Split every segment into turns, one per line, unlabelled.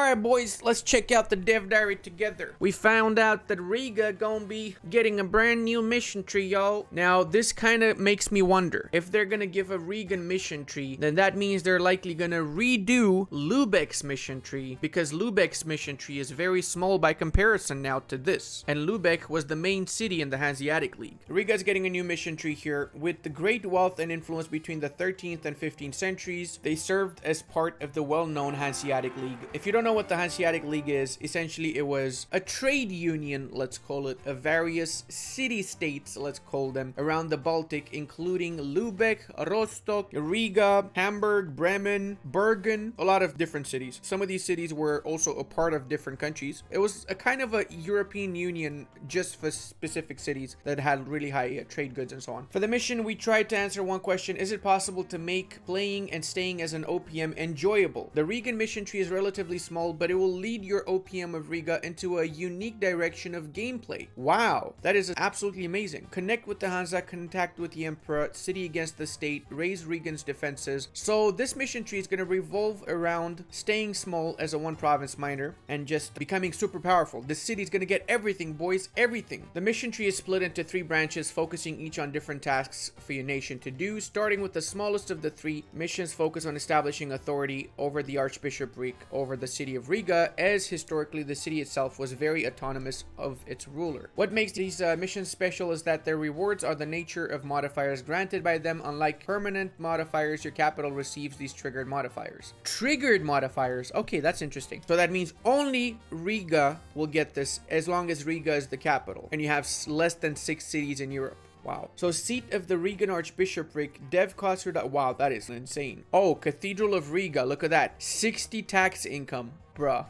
Alright boys, let's check out the dev diary together. We found out that Riga gonna be getting a brand new mission tree, y'all. Now this kind of makes me wonder, if they're gonna give a Rigan mission tree, then that means they're likely gonna redo Lübeck's mission tree, because Lübeck's mission tree is very small by comparison now to this, and Lübeck was the main city in the Hanseatic League. Riga's getting a new mission tree here. With the great wealth and influence between the 13th and 15th centuries, they served as part of the well-known Hanseatic League. If you don't know what the Hanseatic League is, essentially it was a trade union, let's call it, of various city-states, let's call them, around the Baltic, including Lübeck, Rostock, Riga, Hamburg, Bremen, Bergen, a lot of different cities. Some of these cities were also a part of different countries. It was a kind of a European Union just for specific cities that had really high trade goods and so on. For the mission, we tried to answer one question: is it possible to make playing and staying as an OPM enjoyable? The Rigan mission tree is relatively small, but it will lead your OPM of Riga into a unique direction of gameplay. Wow, that is absolutely amazing. Connect with the Hansa, contact with the Emperor, city against the state, raise Rigan's defenses. So this mission tree is going to revolve around staying small as a one province minor and just becoming super powerful. This city is going to get everything, boys, everything. The mission tree is split into 3 branches, focusing each on different tasks for your nation to do. Starting with the smallest of the 3, missions focus on establishing authority over the archbishopric over the city of Riga, as historically the city itself was very autonomous of its ruler. What makes these missions special is that their rewards are the nature of modifiers granted by them. Unlike permanent modifiers, your capital receives these triggered modifiers. Triggered modifiers, okay, that's interesting. So that means only Riga will get this as long as Riga is the capital and you have less than 6 cities in Europe. Wow. So seat of the Rigan Archbishopric, dev cost reduction. Wow, that is insane. Oh, Cathedral of Riga, look at that. 60 tax income, bruh.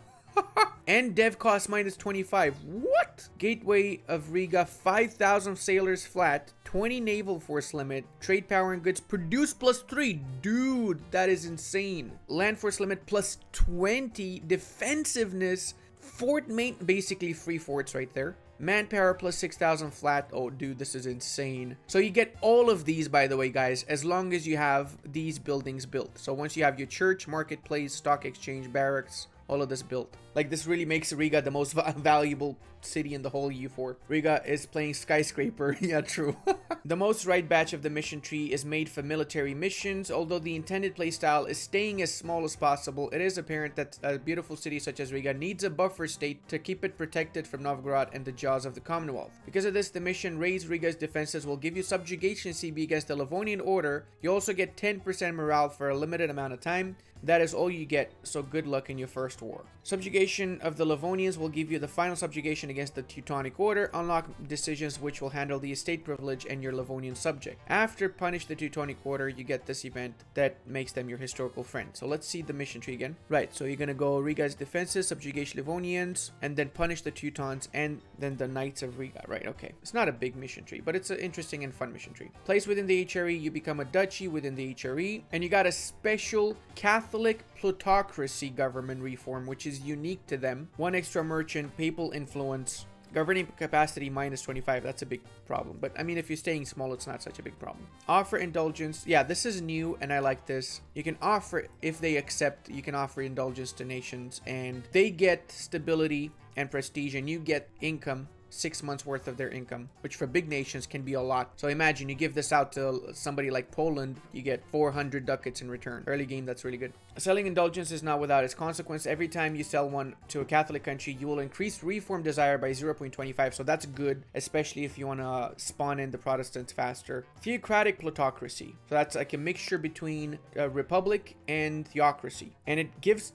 And dev cost minus 25. What? Gateway of Riga, 5,000 sailors flat, 20 naval force limit, trade power and goods produced plus 3. Dude, that is insane. Land force limit plus 20, defensiveness, fort main, basically free forts right there. Manpower plus 6,000 flat. Oh, dude, this is insane. So you get all of these, by the way, guys, as long as you have these buildings built. So once you have your church, marketplace, stock exchange, barracks, all of this built. Like, this really makes Riga the most valuable city in the whole EU4. Riga is playing skyscraper. Yeah, true. The most right batch of the mission tree is made for military missions. Although the intended playstyle is staying as small as possible, it is apparent that a beautiful city such as Riga needs a buffer state to keep it protected from Novgorod and the jaws of the Commonwealth. Because of this, the mission Raise Riga's Defenses will give you subjugation CB against the Livonian Order. You also get 10% morale for a limited amount of time. That is all you get, so good luck in your first war. Subjugation of the Livonians will give you the final subjugation against the Teutonic Order. Unlock decisions which will handle the estate privilege and your Livonian subject. After punish the Teutonic Order, you get this event that makes them your historical friend. So let's see the mission tree again. Right, so you're gonna go Riga's Defenses, subjugation Livonians, and then punish the Teutons, and then the Knights of Riga. Right, okay. It's not a big mission tree, but it's an interesting and fun mission tree. Placed within the HRE, you become a duchy within the HRE, and you got a special Catholic plutocracy government reform, which is unique to them. 1 extra merchant, papal influence, governing capacity minus 25. That's a big problem, but I mean, if you're staying small, it's not such a big problem. Offer indulgence. Yeah, this is new and I like this. You can offer, if they accept, you can offer indulgence to nations and they get stability and prestige, and you get income, 6 months worth of their income, which for big nations can be a lot. So imagine you give this out to somebody like Poland, you get 400 ducats in return. Early game, that's really good. Selling indulgence is not without its consequence. Every time you sell one to a Catholic country, you will increase reform desire by 0.25. So that's good, especially if you want to spawn in the Protestants faster. Theocratic plutocracy. So that's like a mixture between a republic and theocracy. And it gives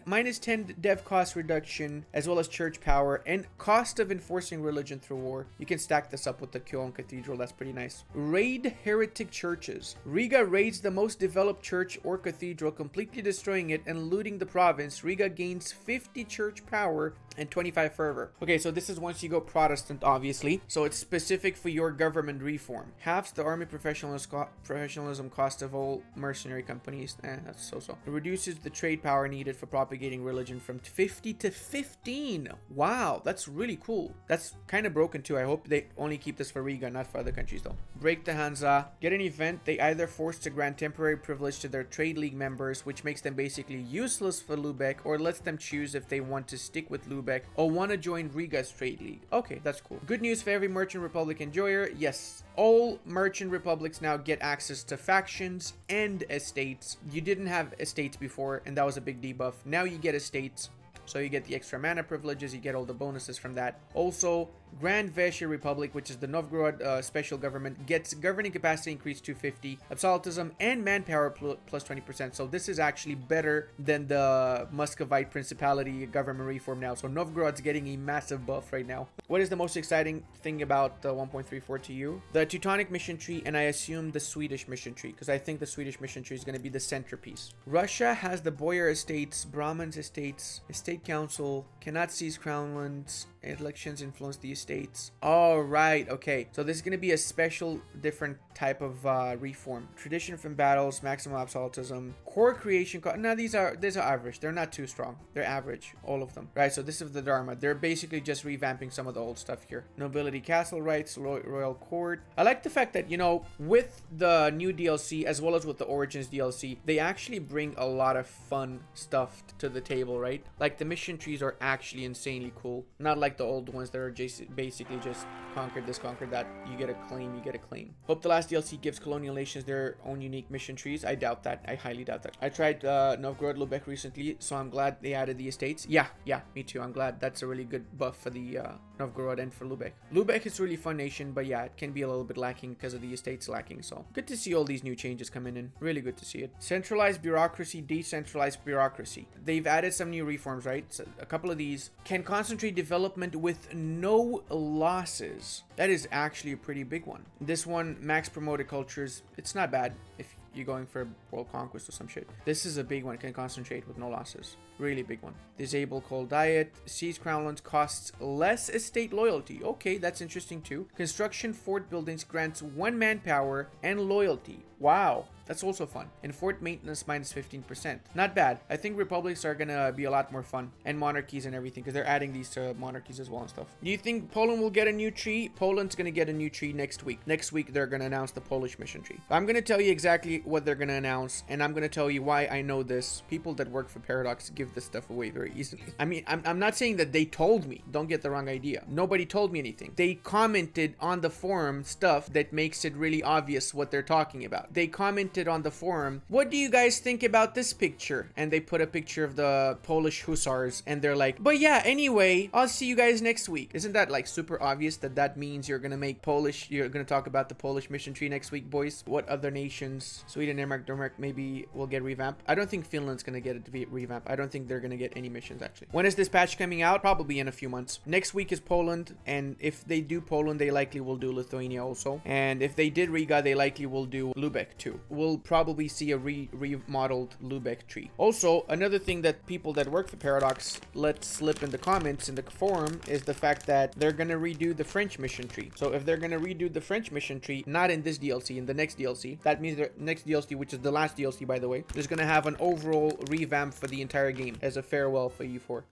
minus 10 dev cost reduction, as well as church power and cost of enforcing religion through war. You can stack this up with the Köln Cathedral. That's pretty nice. Raid heretic churches. Riga raids the most developed church or cathedral, completely destroying it and looting the province. Riga gains 50 church power and 25 fervor. Okay, so this is once you go Protestant, obviously. So it's specific for your government reform. Halves the army professionalism cost of all mercenary companies. That's so-so. It reduces the trade power needed for propagating religion from 50 to 15. Wow, that's really cool. That's That's kind of broken too. I hope they only keep this for Riga, not for other countries though. Break the Hansa. Get an event. They either force to grant temporary privilege to their trade league members, which makes them basically useless for Lubeck, or lets them choose if they want to stick with Lubeck or want to join Riga's trade league. Okay, that's cool. Good news for every merchant republic enjoyer. Yes, all merchant republics now get access to factions and estates. You didn't have estates before, and that was a big debuff. Now you get estates. So you get the extra mana privileges, you get all the bonuses from that. Also, Grand Vesher Republic, which is the Novgorod special government, gets governing capacity increased to 50, absolutism and manpower plus 20%. So this is actually better than the Muscovite Principality government reform now. So Novgorod's getting a massive buff right now. What is the most exciting thing about the 1.34 to you? The Teutonic mission tree, and I assume the Swedish mission tree, because I think the Swedish mission tree is going to be the centerpiece. Russia has the Boyar estates, Brahmins estates, estate council, cannot seize crownlands, elections influence the estates. All right, okay. So this is going to be a special, different type of reform. Tradition from battles, maximum absolutism, core creation. Now these are average. They're not too strong. They're average, all of them. Right. So this is the Dharma. They're basically just revamping some of the old stuff here. Nobility, castle rights, royal court. I like the fact that, you know, with the new DLC as well as with the Origins DLC, they actually bring a lot of fun stuff to the table, right? Like the mission trees are actually insanely cool. Not like the old ones that are basically just conquered this, conquered that. You get a claim, you get a claim. Hope the last DLC gives colonial nations their own unique mission trees. I doubt that. I highly doubt that. I tried Novgorod Lubeck recently, so I'm glad they added the estates. Yeah, me too. I'm glad. That's a really good buff for the Novgorod and for Lubeck. Lubeck is a really fun nation, but yeah, it can be a little bit lacking because of the estates lacking. So good to see all these new changes coming in. Really good to see it. Centralized bureaucracy, decentralized bureaucracy. They've added some new reforms, right? So a couple of these can concentrate development with no losses. That is actually a pretty big one. This one, max promoted cultures. It's not bad if you're going for world conquest or some shit. This is a big one. Can concentrate with no losses. Really big one. Disable cold diet. Seize crownlands costs less estate loyalty. Okay, that's interesting too. Construction fort buildings grants 1 manpower and loyalty. Wow. That's also fun. And fort maintenance minus 15%. Not bad. I think republics are gonna be a lot more fun. And monarchies and everything, because they're adding these to monarchies as well and stuff. Do you think Poland will get a new tree? Poland's gonna get a new tree next week. Next week, they're gonna announce the Polish mission tree. I'm gonna tell you exactly what they're gonna announce, and I'm gonna tell you why I know this. People that work for Paradox give this stuff away very easily. I mean, I'm not saying that they told me. Don't get the wrong idea. Nobody told me anything. They commented on the forum stuff that makes it really obvious what they're talking about. They commented on the forum, what do you guys think about this picture? And they put a picture of the Polish hussars, and they're like, but yeah, anyway, I'll see you guys next week. Isn't that like super obvious that that means you're gonna make Polish, you're gonna talk about the Polish mission tree next week, boys? What other nations, Sweden, Denmark maybe will get revamped? I don't think Finland's gonna get it to be revamped. I don't think they're gonna get any missions actually. When is this patch coming out? Probably in a few months. Next week is Poland, and if they do Poland, they likely will do Lithuania also. And if they did Riga, they likely will do Lubeck too. We'll probably see a remodeled Lubeck tree. Also, another thing that people that work for Paradox let slip in the comments in the forum is the fact that they're gonna redo the French mission tree. So if they're gonna redo the French mission tree, not in this DLC, in the next DLC, that means the next DLC, which is the last DLC by the way, is gonna have an overall revamp for the entire game as a farewell for EU4.